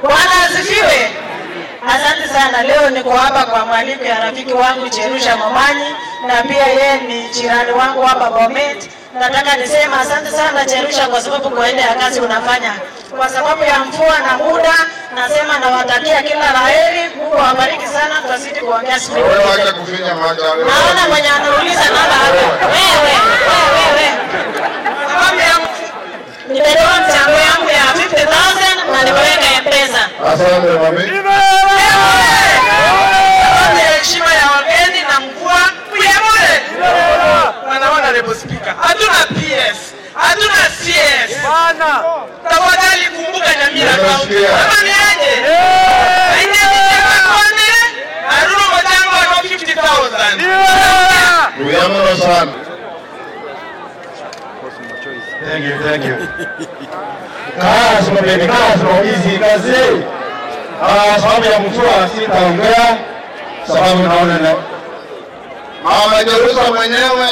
Bwana asifiwe. Asante sana. Leo niko hapa kwa mwaliko ya rafiki wangu Cherusha Momanyi na pia yeye ni jirani wangu hapa Bomet. Nataka niseme asante sana Cherusha kwa sababu kwa ile kazi unafanya. Kwa sababu ya mvua na muda nasema nawatakia kila laheri. Mungu awabariki sana, tuazidi kuongea siku. Wewe acha kufinya macho. Naona mwenye anauliza namba hapo. Wewe. Sababu ya nimetoa mchango yangu ya 50,000 na nimeweka M-Pesa. Asante mami. Heshima ya wageni na mvua kuyamole. Wanaona lebo speaker. Hatuna PS, hatuna CS. Bana. Tafadhali kumbuka Nyamira kaunti. Kama ni aje? Aje nisema konde. Aruna mchango wa 50,000. Kuyamole sana. Thank you. Kazi hizi kazi. Sababu ya mvua sitaongea sababu naona Mama Cherusha mwenyewe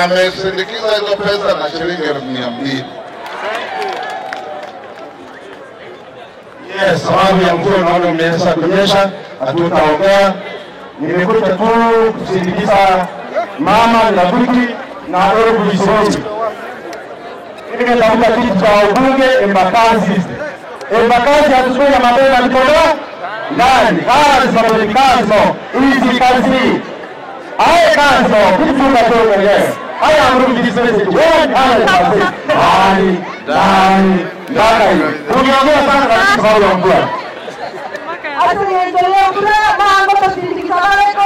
amesindikiza hizo pesa na shilingi 200. Yes, sababu ya mvua naona umeanza kunyesha, hatutaongea. Nimekuja tu kusindikiza mama na Buki na Honorable Isoni. Nimetafuta kitu cha ubunge Embakasi. Embakasi hatukuja mapema alipotoa ndani. Kazi hizi kazi. Haya kazi kitu tunatoka leo. Haya amrudi dismissed. Ndani. Tunaongea sana katika sababu ya mvua. Asante, endelea kuna mambo kusindikiza wale kwa